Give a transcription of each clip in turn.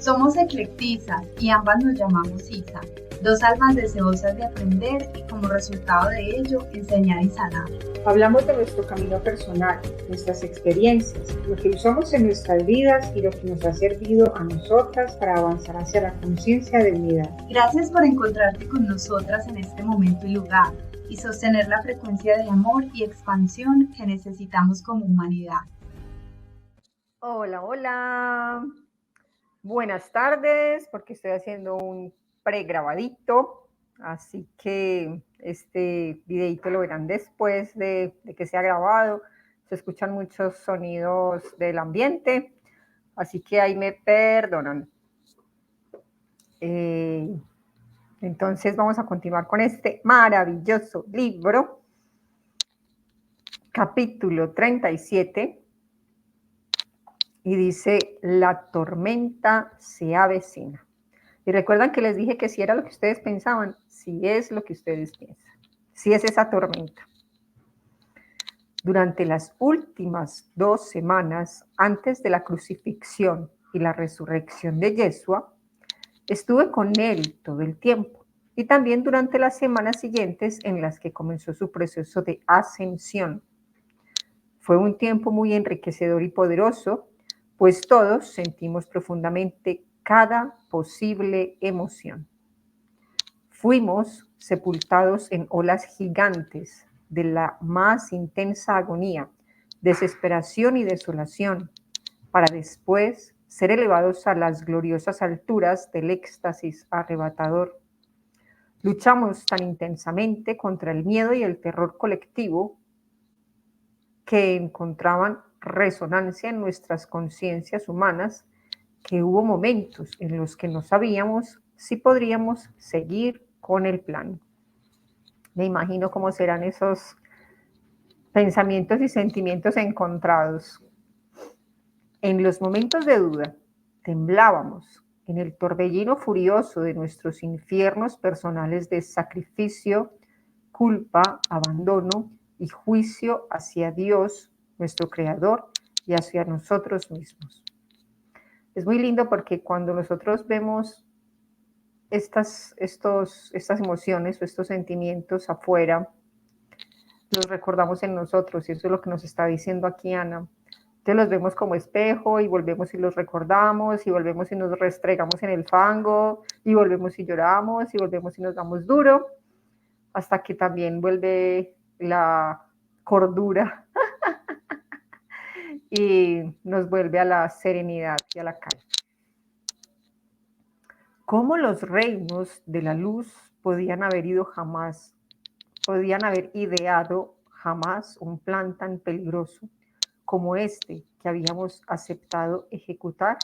Somos eclectisas y ambas nos llamamos Isa, dos almas deseosas de aprender y como resultado de ello enseñar y sanar. Hablamos de nuestro camino personal, nuestras experiencias, lo que usamos en nuestras vidas y lo que nos ha servido a nosotras para avanzar hacia la conciencia de unidad. Gracias por encontrarte con nosotras en este momento y lugar y sostener la frecuencia de amor y expansión que necesitamos como humanidad. Hola, hola. Buenas tardes, porque estoy haciendo un pregrabadito, así que este videito lo verán después de que sea grabado. Se escuchan muchos sonidos del ambiente, así que ahí me perdonan. Entonces vamos a continuar con este maravilloso libro, capítulo 37. Y dice, la tormenta se avecina. Y recuerdan que les dije que si era lo que ustedes pensaban, si es lo que ustedes piensan, si es esa tormenta. Durante las últimas 2 semanas antes de la crucifixión y la resurrección de Yeshua, estuve con él todo el tiempo. Y también durante las semanas siguientes en las que comenzó su proceso de ascensión. Fue un tiempo muy enriquecedor y poderoso, pues todos sentimos profundamente cada posible emoción. Fuimos sepultados en olas gigantes de la más intensa agonía, desesperación y desolación, para después ser elevados a las gloriosas alturas del éxtasis arrebatador. Luchamos tan intensamente contra el miedo y el terror colectivo que encontraban resonancia en nuestras conciencias humanas, que hubo momentos en los que no sabíamos si podríamos seguir con el plan. Me imagino cómo serán esos pensamientos y sentimientos encontrados. En los momentos de duda, temblábamos en el torbellino furioso de nuestros infiernos personales de sacrificio, culpa, abandono y juicio hacia Dios, nuestro Creador, y hacia nosotros mismos. Es muy lindo porque cuando nosotros vemos estas emociones o estos sentimientos afuera, los recordamos en nosotros, y eso es lo que nos está diciendo aquí Ana. Entonces los vemos como espejo y volvemos y los recordamos y volvemos y nos restregamos en el fango y volvemos y lloramos y volvemos y nos damos duro, hasta que también vuelve la cordura y nos vuelve a la serenidad y a la calma. ¿Cómo los reinos de la luz podían haber ideado jamás un plan tan peligroso como este que habíamos aceptado ejecutar?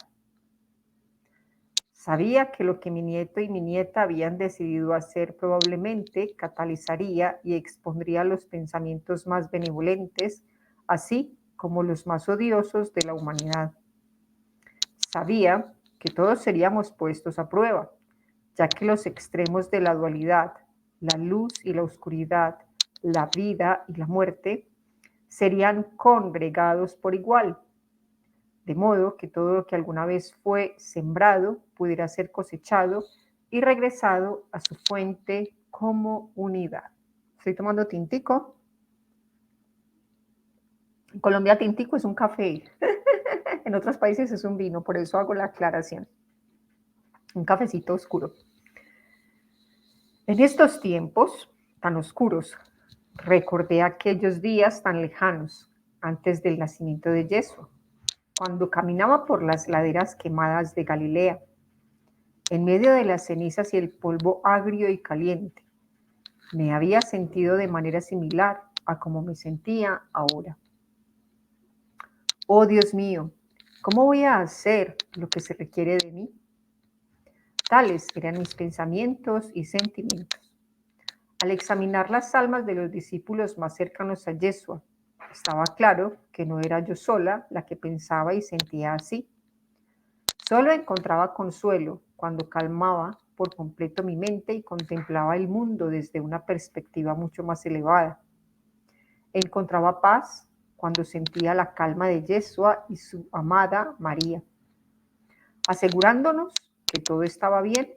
Sabía que lo que mi nieto y mi nieta habían decidido hacer probablemente catalizaría y expondría los pensamientos más benevolentes, así como los más odiosos de la humanidad. Sabía que todos seríamos puestos a prueba, ya que los extremos de la dualidad, la luz y la oscuridad, la vida y la muerte, serían congregados por igual, de modo que todo lo que alguna vez fue sembrado pudiera ser cosechado y regresado a su fuente como unidad. Estoy tomando tintico. En Colombia tintico es un café. En otros países es un vino, por eso hago la aclaración. Un cafecito oscuro. En estos tiempos tan oscuros, recordé aquellos días tan lejanos antes del nacimiento de Yeshua, cuando caminaba por las laderas quemadas de Galilea, en medio de las cenizas y el polvo agrio y caliente. Me había sentido de manera similar a como me sentía ahora. Oh Dios mío, ¿cómo voy a hacer lo que se requiere de mí? Tales eran mis pensamientos y sentimientos. Al examinar las almas de los discípulos más cercanos a Yeshua, estaba claro que no era yo sola la que pensaba y sentía así. Solo encontraba consuelo cuando calmaba por completo mi mente y contemplaba el mundo desde una perspectiva mucho más elevada. Encontraba paz cuando sentía la calma de Yeshua y su amada María. asegurándonos que todo estaba bien,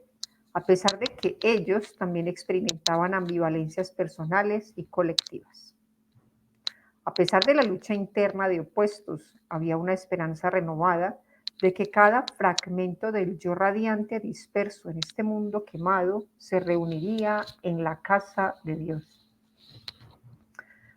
a pesar de que ellos también experimentaban ambivalencias personales y colectivas. A pesar de la lucha interna de opuestos, había una esperanza renovada de que cada fragmento del yo radiante disperso en este mundo quemado se reuniría en la casa de Dios.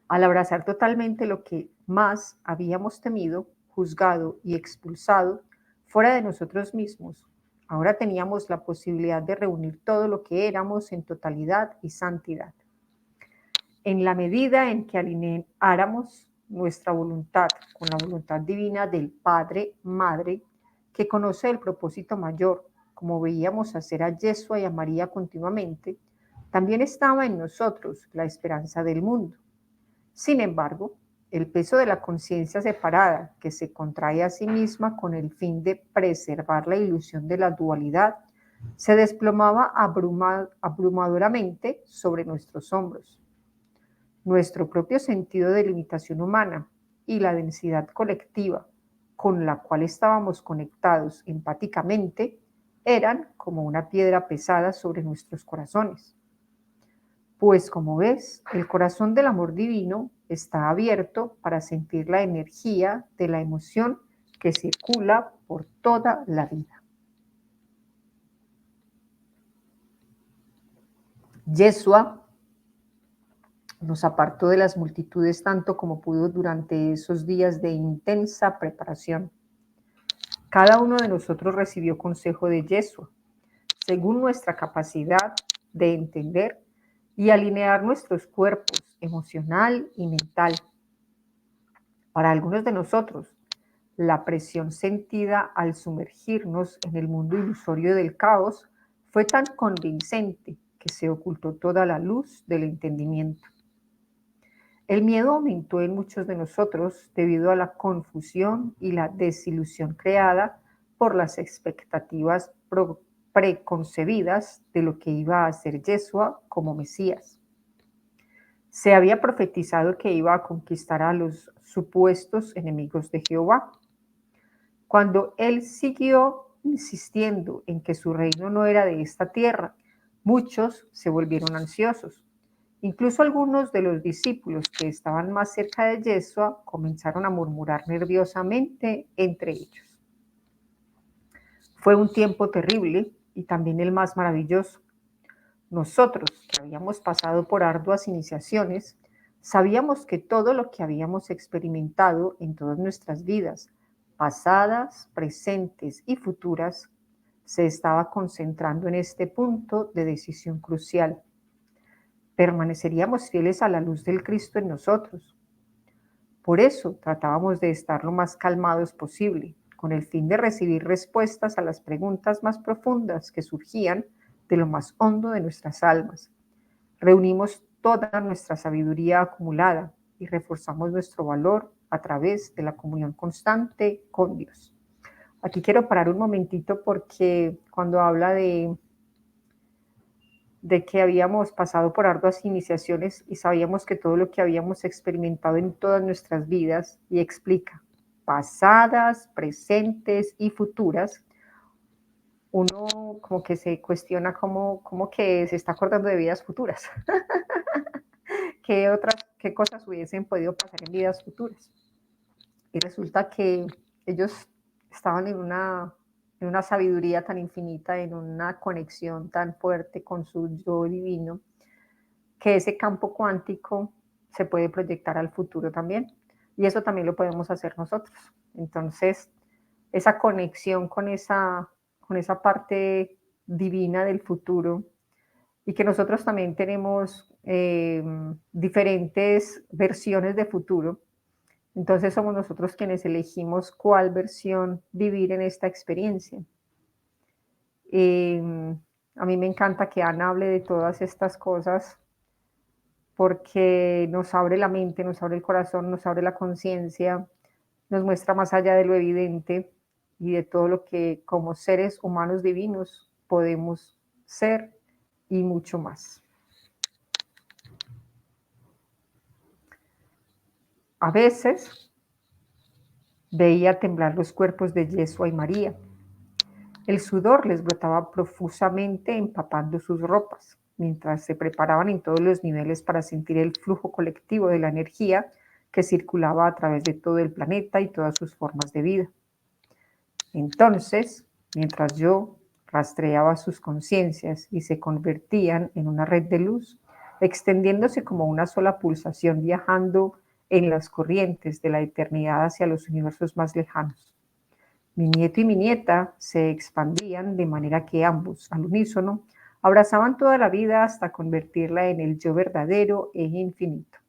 Al abrazar totalmente lo que más habíamos temido, juzgado y expulsado fuera de nosotros mismos, ahora teníamos la posibilidad de reunir todo lo que éramos en totalidad y santidad. En la medida en que alineáramos nuestra voluntad con la voluntad divina del Padre, Madre, que conoce el propósito mayor, como veíamos hacer a Yeshua y a María continuamente, también estaba en nosotros la esperanza del mundo. Sin embargo, el peso de la conciencia separada, que se contrae a sí misma con el fin de preservar la ilusión de la dualidad, se desplomaba abrumadoramente sobre nuestros hombros. Nuestro propio sentido de limitación humana y la densidad colectiva con la cual estábamos conectados empáticamente eran como una piedra pesada sobre nuestros corazones. Pues como ves, el corazón del amor divino está abierto para sentir la energía de la emoción que circula por toda la vida. Yeshua nos apartó de las multitudes tanto como pudo durante esos días de intensa preparación. Cada uno de nosotros recibió consejo de Yeshua, según nuestra capacidad de entender y alinear nuestros cuerpos emocional y mental. Para algunos de nosotros, la presión sentida al sumergirnos en el mundo ilusorio del caos fue tan convincente que se ocultó toda la luz del entendimiento. El miedo aumentó en muchos de nosotros debido a la confusión y la desilusión creada por las expectativas preconcebidas de lo que iba a hacer Yeshua como Mesías. Se había profetizado que iba a conquistar a los supuestos enemigos de Jehová. Cuando él siguió insistiendo en que su reino no era de esta tierra, muchos se volvieron ansiosos. Incluso algunos de los discípulos que estaban más cerca de Yeshua comenzaron a murmurar nerviosamente entre ellos. Fue un tiempo terrible y también el más maravilloso. Nosotros, que habíamos pasado por arduas iniciaciones, sabíamos que todo lo que habíamos experimentado en todas nuestras vidas, pasadas, presentes y futuras, se estaba concentrando en este punto de decisión crucial. Permaneceríamos fieles a la luz del Cristo en nosotros. Por eso tratábamos de estar lo más calmados posible, con el fin de recibir respuestas a las preguntas más profundas que surgían de lo más hondo de nuestras almas. Reunimos toda nuestra sabiduría acumulada y reforzamos nuestro valor a través de la comunión constante con Dios. Aquí quiero parar un momentito porque cuando habla de que habíamos pasado por arduas iniciaciones y sabíamos que todo lo que habíamos experimentado en todas nuestras vidas, y explica, pasadas, presentes y futuras, uno como que se cuestiona cómo que se está acordando de vidas futuras. ¿Qué cosas hubiesen podido pasar en vidas futuras? Y resulta que ellos estaban en una sabiduría tan infinita, en una conexión tan fuerte con su yo divino, que ese campo cuántico se puede proyectar al futuro también. Y eso también lo podemos hacer nosotros. Entonces, esa conexión con esa parte divina del futuro, y que nosotros también tenemos diferentes versiones de futuro. Entonces somos nosotros quienes elegimos cuál versión vivir en esta experiencia. A mí me encanta que Ana hable de todas estas cosas porque nos abre la mente, nos abre el corazón, nos abre la conciencia, nos muestra más allá de lo evidente y de todo lo que como seres humanos divinos podemos ser y mucho más. A veces veía temblar los cuerpos de Yeshua y María, El sudor les brotaba profusamente empapando sus ropas, mientras se preparaban en todos los niveles para sentir el flujo colectivo de la energía que circulaba a través de todo el planeta y todas sus formas de vida. Entonces, mientras yo rastreaba sus conciencias y se convertían en una red de luz, extendiéndose como una sola pulsación, viajando en las corrientes de la eternidad hacia los universos más lejanos. Mi nieto y mi nieta se expandían de manera que ambos, al unísono, abrazaban toda la vida hasta convertirla en el yo verdadero e infinito.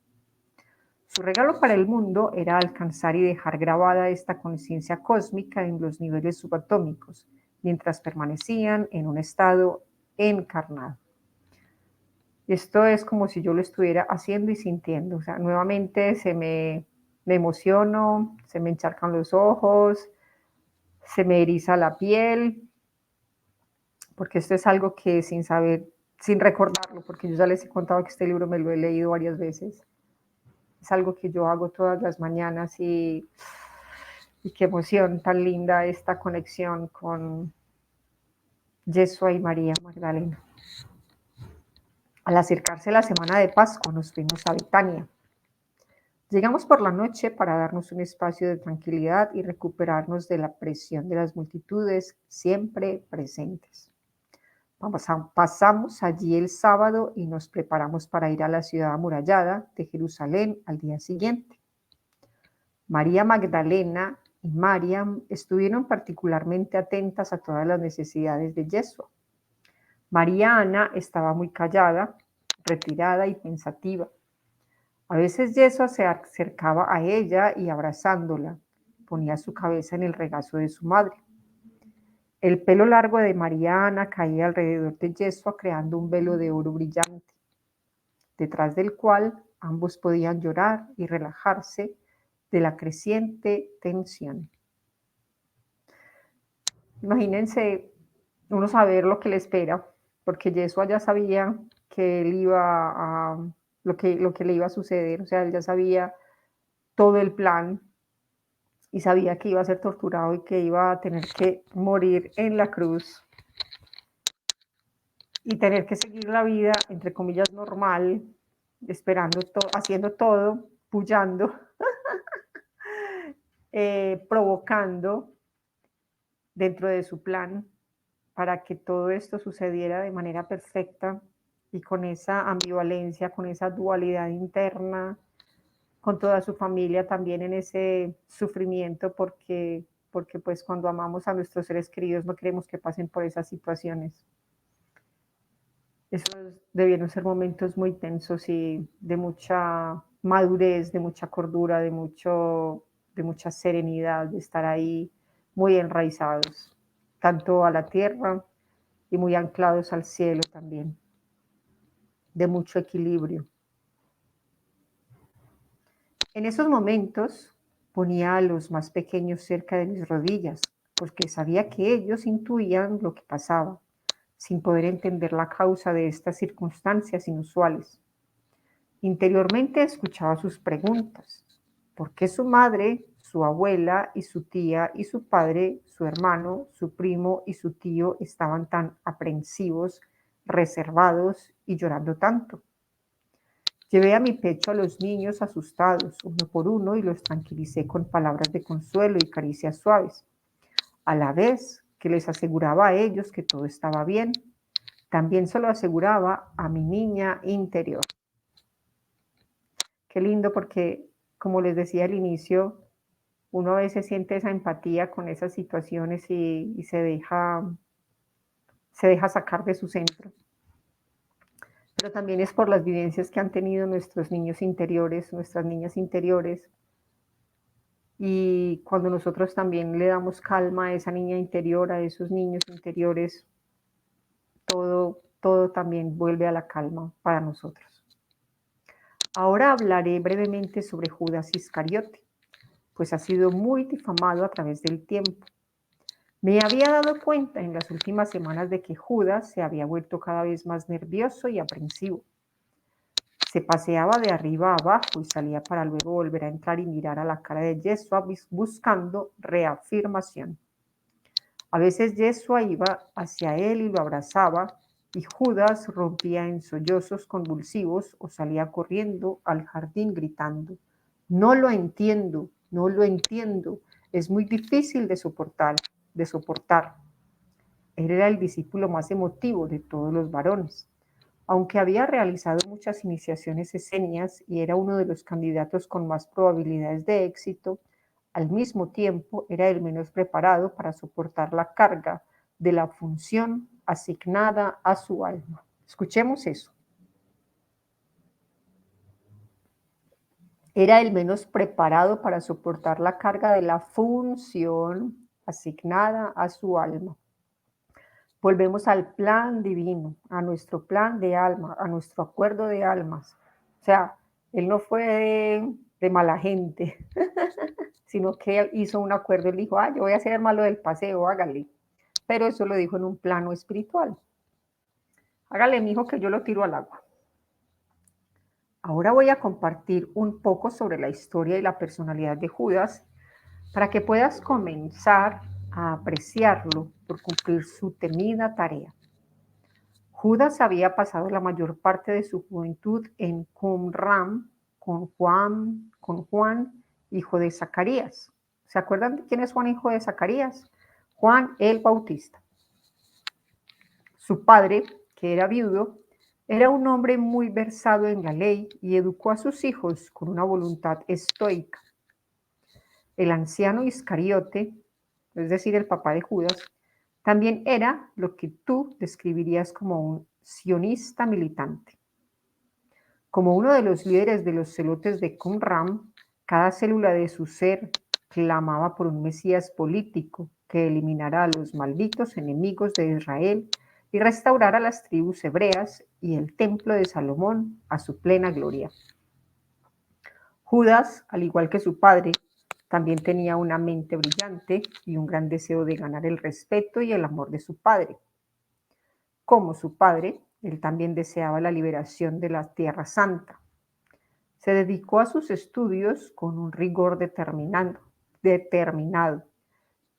Su regalo para el mundo era alcanzar y dejar grabada esta conciencia cósmica en los niveles subatómicos, mientras permanecían en un estado encarnado. Esto es como si yo lo estuviera haciendo y sintiendo. O sea, nuevamente me emociono, se me encharcan los ojos, se me eriza la piel, porque esto es algo que sin saber, sin recordarlo, porque yo ya les he contado que este libro me lo he leído varias veces. Es algo que yo hago todas las mañanas y qué emoción tan linda esta conexión con Yeshua y María Magdalena. Al acercarse la semana de Pascua nos fuimos a Betania. Llegamos por la noche para darnos un espacio de tranquilidad y recuperarnos de la presión de las multitudes siempre presentes. Pasamos allí el sábado y nos preparamos para ir a la ciudad amurallada de Jerusalén al día siguiente. María Magdalena y Mariam estuvieron particularmente atentas a todas las necesidades de Yeshua. María Ana estaba muy callada, retirada y pensativa. A veces Yeshua se acercaba a ella y abrazándola, ponía su cabeza en el regazo de su madre. El pelo largo de María Ana caía alrededor de Yeshua creando un velo de oro brillante, detrás del cual ambos podían llorar y relajarse de la creciente tensión. Imagínense uno saber lo que le espera, porque Yeshua ya sabía que él iba a lo que le iba a suceder, o sea, él ya sabía todo el plan y sabía que iba a ser torturado y que iba a tener que morir en la cruz y tener que seguir la vida, entre comillas, normal, esperando, haciendo todo, puyando, provocando dentro de su plan para que todo esto sucediera de manera perfecta y con esa ambivalencia, con esa dualidad interna, con toda su familia también en ese sufrimiento, porque pues cuando amamos a nuestros seres queridos no queremos que pasen por esas situaciones. Esos debieron ser momentos muy tensos y de mucha madurez, de mucha cordura, de mucha serenidad, de estar ahí muy enraizados, tanto a la tierra y muy anclados al cielo también, de mucho equilibrio. En esos momentos ponía a los más pequeños cerca de mis rodillas, porque sabía que ellos intuían lo que pasaba, sin poder entender la causa de estas circunstancias inusuales. Interiormente escuchaba sus preguntas. ¿Por qué su madre, su abuela y su tía y su padre, su hermano, su primo y su tío estaban tan aprensivos, reservados y llorando tanto? Llevé a mi pecho a los niños asustados, uno por uno, y los tranquilicé con palabras de consuelo y caricias suaves. A la vez que les aseguraba a ellos que todo estaba bien, también se lo aseguraba a mi niña interior. Qué lindo, porque, como les decía al inicio, uno a veces siente esa empatía con esas situaciones y se deja sacar de su centro. Pero también es por las vivencias que han tenido nuestros niños interiores, nuestras niñas interiores. Y cuando nosotros también le damos calma a esa niña interior, a esos niños interiores, todo también vuelve a la calma para nosotros. Ahora hablaré brevemente sobre Judas Iscariote, pues ha sido muy difamado a través del tiempo. Me había dado cuenta en las últimas semanas de que Judas se había vuelto cada vez más nervioso y aprensivo. Se paseaba de arriba a abajo y salía para luego volver a entrar y mirar a la cara de Yeshua buscando reafirmación. A veces Yeshua iba hacia él y lo abrazaba, y Judas rompía en sollozos convulsivos o salía corriendo al jardín gritando: no lo entiendo, no lo entiendo, es muy difícil de soportar, de soportar. Él era el discípulo más emotivo de todos los varones. Aunque había realizado muchas iniciaciones escénicas y era uno de los candidatos con más probabilidades de éxito, al mismo tiempo era el menos preparado para soportar la carga de la función asignada a su alma. Escuchemos eso. Era el menos preparado para soportar la carga de la función asignada a su alma. Volvemos al plan divino, a nuestro plan de alma, a nuestro acuerdo de almas. O sea, él no fue de mala gente, sino que hizo un acuerdo. Él dijo: yo voy a hacer el malo del paseo, hágale. Pero eso lo dijo en un plano espiritual. Hágale, mijo, que yo lo tiro al agua. Ahora voy a compartir un poco sobre la historia y la personalidad de Judas para que puedas comenzar a apreciarlo por cumplir su temida tarea. Judas había pasado la mayor parte de su juventud en Qumran con Juan, hijo de Zacarías. ¿Se acuerdan de quién es Juan, hijo de Zacarías? Juan el Bautista. Su padre, que era viudo, era un hombre muy versado en la ley y educó a sus hijos con una voluntad estoica. El anciano Iscariote, es decir, el papá de Judas, también era lo que tú describirías como un sionista militante. Como uno de los líderes de los celotes de Qumran, cada célula de su ser clamaba por un Mesías político que eliminara a los malditos enemigos de Israel y restaurara las tribus hebreas y el templo de Salomón a su plena gloria. Judas, al igual que su padre, también tenía una mente brillante y un gran deseo de ganar el respeto y el amor de su padre. Como su padre, él también deseaba la liberación de la Tierra Santa. Se dedicó a sus estudios con un rigor determinado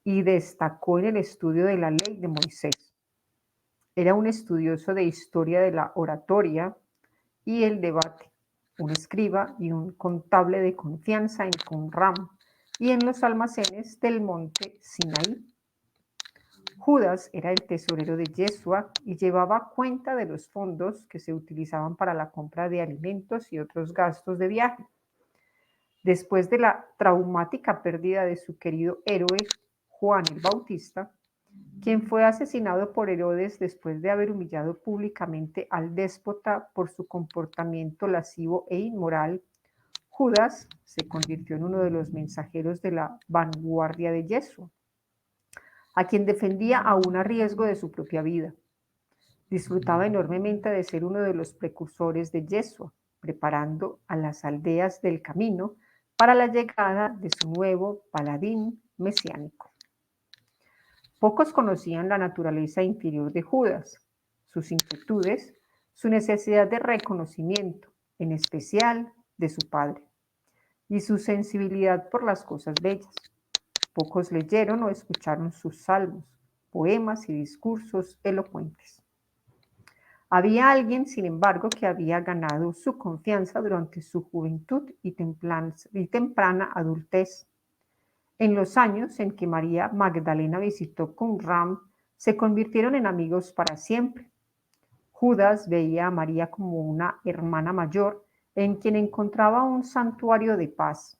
y destacó en el estudio de la ley de Moisés. Era un estudioso de historia de la oratoria y el debate, un escriba y un contable de confianza en Qumran y en los almacenes del monte Sinaí. Judas era el tesorero de Yeshua y llevaba cuenta de los fondos que se utilizaban para la compra de alimentos y otros gastos de viaje. Después de la traumática pérdida de su querido héroe, Juan el Bautista, quien fue asesinado por Herodes después de haber humillado públicamente al déspota por su comportamiento lascivo e inmoral, Judas se convirtió en uno de los mensajeros de la vanguardia de Yeshua, a quien defendía aún a riesgo de su propia vida. Disfrutaba enormemente de ser uno de los precursores de Yeshua, preparando a las aldeas del camino para la llegada de su nuevo paladín mesiánico. Pocos conocían la naturaleza interior de Judas, sus inquietudes, su necesidad de reconocimiento, en especial de su padre, y su sensibilidad por las cosas bellas. Pocos leyeron o escucharon sus salmos, poemas y discursos elocuentes. Había alguien, sin embargo, que había ganado su confianza durante su juventud y temprana adultez. En los años en que María Magdalena visitó Qumran, se convirtieron en amigos para siempre. Judas veía a María como una hermana mayor en quien encontraba un santuario de paz.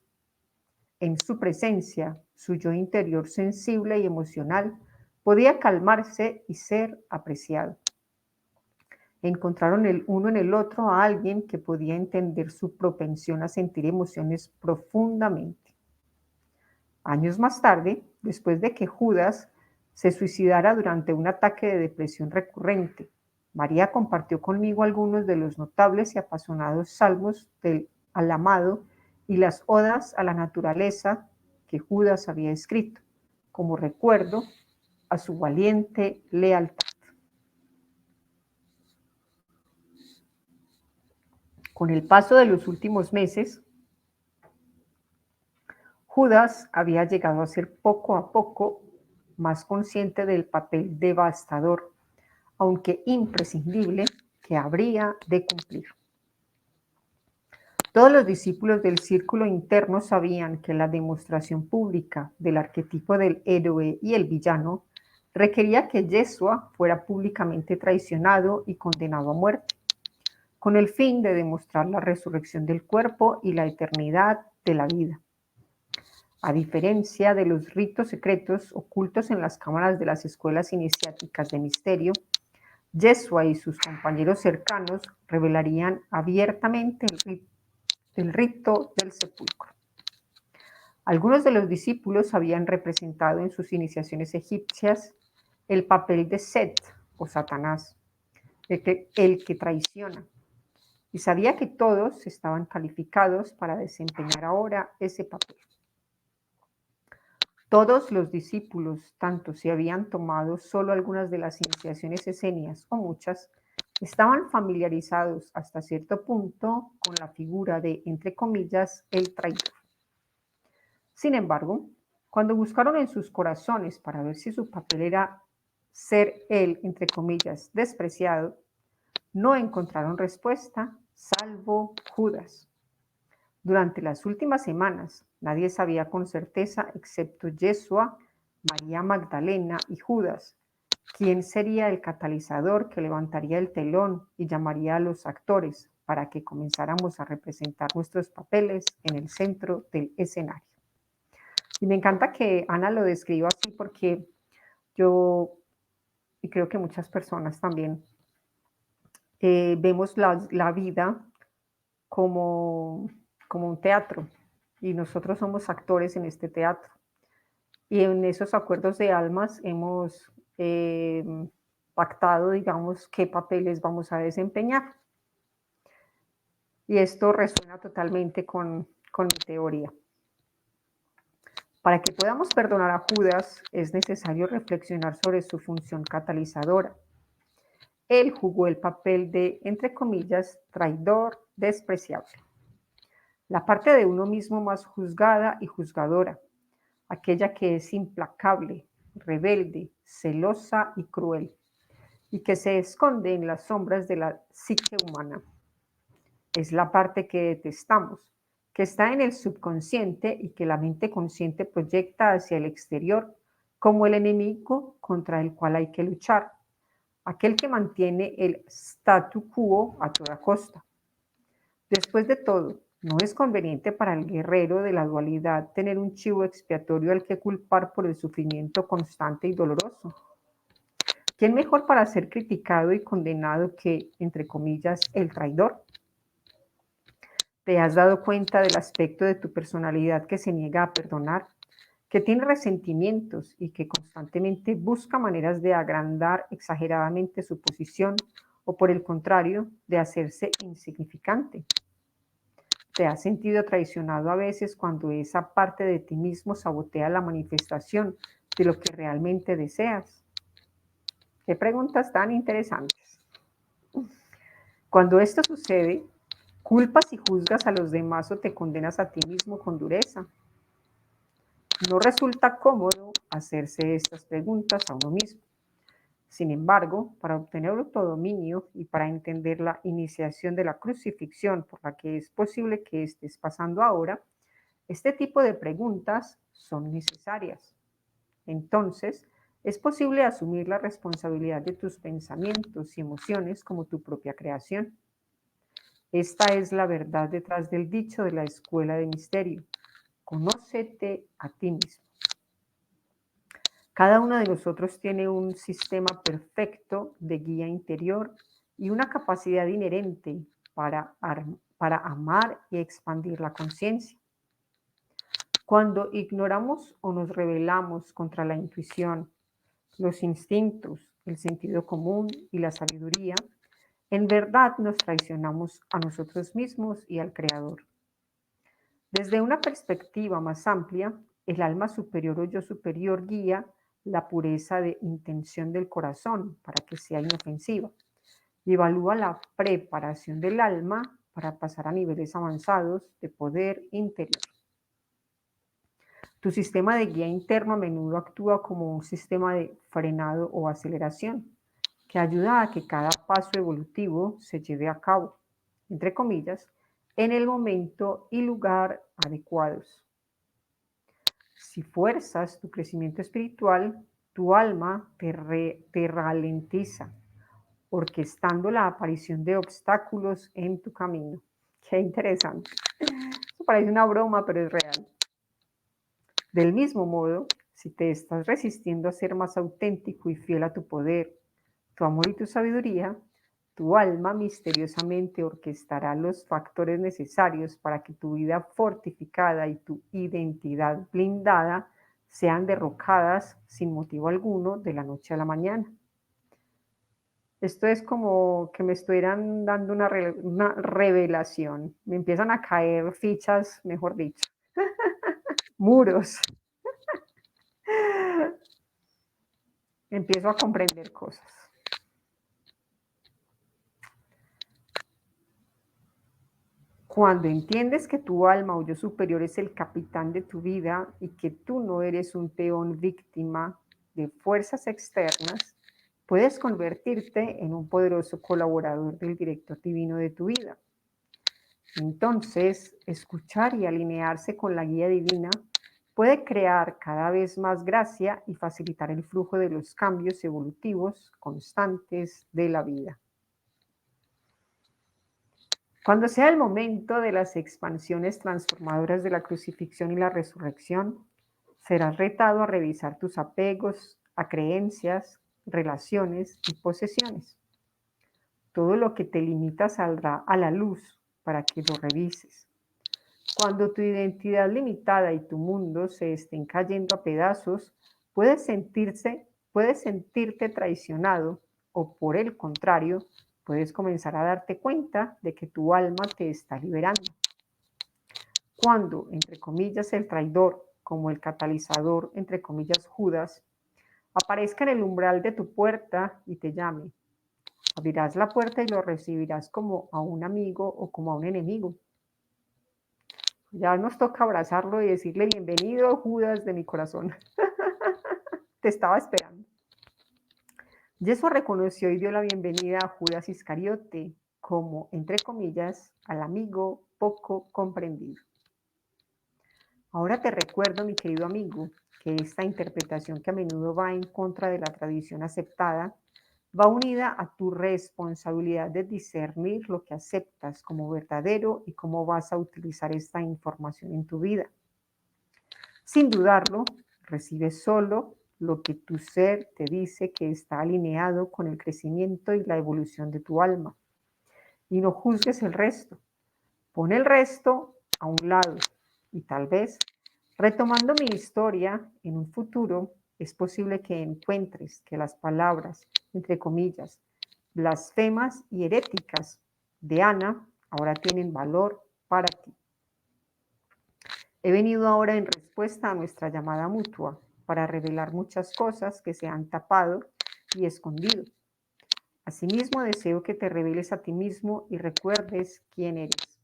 En su presencia, su yo interior sensible y emocional podía calmarse y ser apreciado. Encontraron el uno en el otro a alguien que podía entender su propensión a sentir emociones profundamente. Años más tarde, después de que Judas se suicidara durante un ataque de depresión recurrente, María compartió conmigo algunos de los notables y apasionados salmos al amado y las odas a la naturaleza que Judas había escrito, como recuerdo a su valiente lealtad. Con el paso de los últimos meses, Judas había llegado a ser poco a poco más consciente del papel devastador, aunque imprescindible, que habría de cumplir. Todos los discípulos del círculo interno sabían que la demostración pública del arquetipo del héroe y el villano requería que Yeshua fuera públicamente traicionado y condenado a muerte, con el fin de demostrar la resurrección del cuerpo y la eternidad de la vida. A diferencia de los ritos secretos ocultos en las cámaras de las escuelas iniciáticas de misterio, Yeshua y sus compañeros cercanos revelarían abiertamente el rito del sepulcro. Algunos de los discípulos habían representado en sus iniciaciones egipcias el papel de Set o Satanás, el que traiciona, y sabía que todos estaban calificados para desempeñar ahora ese papel. Todos los discípulos, tanto si habían tomado solo algunas de las iniciaciones esenias o muchas, estaban familiarizados hasta cierto punto con la figura de, entre comillas, el traidor. Sin embargo, cuando buscaron en sus corazones para ver si su papel era ser el, entre comillas, despreciado, no encontraron respuesta, salvo Judas. Durante las últimas semanas, nadie sabía con certeza, excepto Yeshua, María Magdalena y Judas, quién sería el catalizador que levantaría el telón y llamaría a los actores para que comenzáramos a representar nuestros papeles en el centro del escenario. Y me encanta que Ana lo describa así porque yo, y creo que muchas personas también, vemos la vida como un teatro y nosotros somos actores en este teatro. Y en esos acuerdos de almas hemos pactado, digamos, qué papeles vamos a desempeñar. Y esto resuena totalmente con mi teoría. Para que podamos perdonar a Judas, es necesario reflexionar sobre su función catalizadora. Él jugó el papel de, entre comillas, traidor despreciable. La parte de uno mismo más juzgada y juzgadora, aquella que es implacable, rebelde, celosa y cruel, y que se esconde en las sombras de la psique humana. Es la parte que detestamos, que está en el subconsciente y que la mente consciente proyecta hacia el exterior como el enemigo contra el cual hay que luchar, aquel que mantiene el statu quo a toda costa. Después de todo, no es conveniente para el guerrero de la dualidad tener un chivo expiatorio al que culpar por el sufrimiento constante y doloroso. ¿Quién mejor para ser criticado y condenado que, entre comillas, el traidor? ¿Te has dado cuenta del aspecto de tu personalidad que se niega a perdonar, que tiene resentimientos y que constantemente busca maneras de agrandar exageradamente su posición o, por el contrario, de hacerse insignificante? ¿Te has sentido traicionado a veces cuando esa parte de ti mismo sabotea la manifestación de lo que realmente deseas? Qué preguntas tan interesantes. Cuando esto sucede, ¿culpas y juzgas a los demás o te condenas a ti mismo con dureza? No resulta cómodo hacerse estas preguntas a uno mismo. Sin embargo, para obtener autodominio y para entender la iniciación de la crucifixión por la que es posible que estés pasando ahora, este tipo de preguntas son necesarias. Entonces, es posible asumir la responsabilidad de tus pensamientos y emociones como tu propia creación. Esta es la verdad detrás del dicho de la escuela de misterio. Conócete a ti mismo. Cada uno de nosotros tiene un sistema perfecto de guía interior y una capacidad inherente para amar y expandir la conciencia. Cuando ignoramos o nos rebelamos contra la intuición, los instintos, el sentido común y la sabiduría, en verdad nos traicionamos a nosotros mismos y al Creador. Desde una perspectiva más amplia, el alma superior o yo superior guía la pureza de intención del corazón para que sea inofensiva y evalúa la preparación del alma para pasar a niveles avanzados de poder interior. Tu sistema de guía interno a menudo actúa como un sistema de frenado o aceleración, que ayuda a que cada paso evolutivo se lleve a cabo, entre comillas, en el momento y lugar adecuados. Si fuerzas tu crecimiento espiritual, tu alma te ralentiza, orquestando la aparición de obstáculos en tu camino. Qué interesante. Esto parece una broma, pero es real. Del mismo modo, si te estás resistiendo a ser más auténtico y fiel a tu poder, tu amor y tu sabiduría, tu alma misteriosamente orquestará los factores necesarios para que tu vida fortificada y tu identidad blindada sean derrocadas sin motivo alguno de la noche a la mañana. Esto es como que me estuvieran dando una revelación. Me empiezan a caer fichas, mejor dicho, muros. Empiezo a comprender cosas. Cuando entiendes que tu alma o yo superior es el capitán de tu vida y que tú no eres un peón víctima de fuerzas externas, puedes convertirte en un poderoso colaborador del director divino de tu vida. Entonces, escuchar y alinearse con la guía divina puede crear cada vez más gracia y facilitar el flujo de los cambios evolutivos constantes de la vida. Cuando sea el momento de las expansiones transformadoras de la crucifixión y la resurrección, serás retado a revisar tus apegos a creencias, relaciones y posesiones. Todo lo que te limita saldrá a la luz para que lo revises. Cuando tu identidad limitada y tu mundo se estén cayendo a pedazos, puedes sentirte traicionado o, por el contrario, puedes comenzar a darte cuenta de que tu alma te está liberando. Cuando, entre comillas, el traidor, como el catalizador, entre comillas, Judas, aparezca en el umbral de tu puerta y te llame, abrirás la puerta y lo recibirás como a un amigo o como a un enemigo. Ya nos toca abrazarlo y decirle bienvenido, Judas de mi corazón. Te estaba esperando. Yeshua reconoció y dio la bienvenida a Judas Iscariote como, entre comillas, al amigo poco comprendido. Ahora te recuerdo, mi querido amigo, que esta interpretación que a menudo va en contra de la tradición aceptada, va unida a tu responsabilidad de discernir lo que aceptas como verdadero y cómo vas a utilizar esta información en tu vida. Sin dudarlo, recibes solo lo que tu ser te dice que está alineado con el crecimiento y la evolución de tu alma. Y no juzgues el resto. Pon el resto a un lado y tal vez, retomando mi historia, en un futuro es posible que encuentres que las palabras, entre comillas, blasfemas y heréticas de Ana ahora tienen valor para ti. He venido ahora en respuesta a nuestra llamada mutua para revelar muchas cosas que se han tapado y escondido. Asimismo, deseo que te reveles a ti mismo y recuerdes quién eres.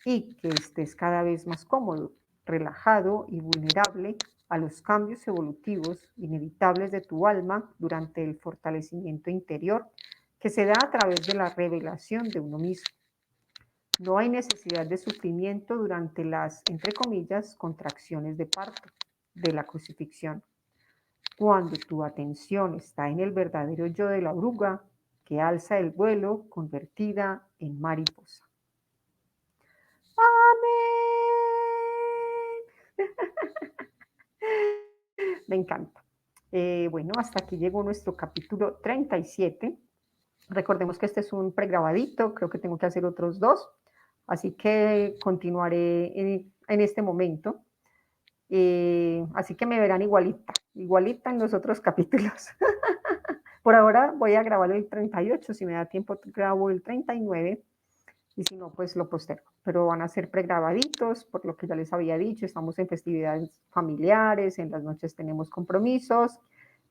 Y que estés cada vez más cómodo, relajado y vulnerable a los cambios evolutivos inevitables de tu alma durante el fortalecimiento interior que se da a través de la revelación de uno mismo. No hay necesidad de sufrimiento durante las, entre comillas, contracciones de parto, de la crucifixión. Cuando tu atención está en el verdadero yo de la oruga, que alza el vuelo convertida en mariposa. ¡Amén! Me encanta. Bueno, hasta aquí llegó nuestro capítulo 37. Recordemos que este es un pregrabadito, creo que tengo que hacer otros 2. Así que continuaré en este momento. Así que me verán igualita en los otros capítulos. Por ahora voy a grabar el 38, si me da tiempo grabo el 39 y si no, pues lo postergo. Pero van a ser pregrabaditos, por lo que ya les había dicho, estamos en festividades familiares, en las noches tenemos compromisos.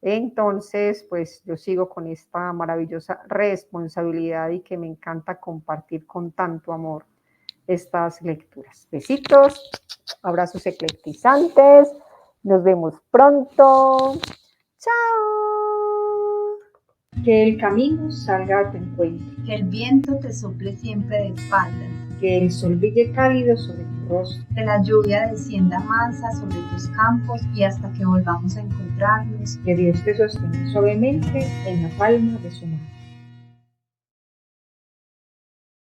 Entonces, pues yo sigo con esta maravillosa responsabilidad y que me encanta compartir con tanto amor estas lecturas. Besitos, abrazos eclectizantes, nos vemos pronto. ¡Chao! Que el camino salga a tu encuentro. Que el viento te sople siempre de espaldas. Que el sol brille cálido sobre tu rostro. Que la lluvia descienda mansa sobre tus campos y hasta que volvamos a encontrarnos. Que Dios te sostenga suavemente en la palma de su mano.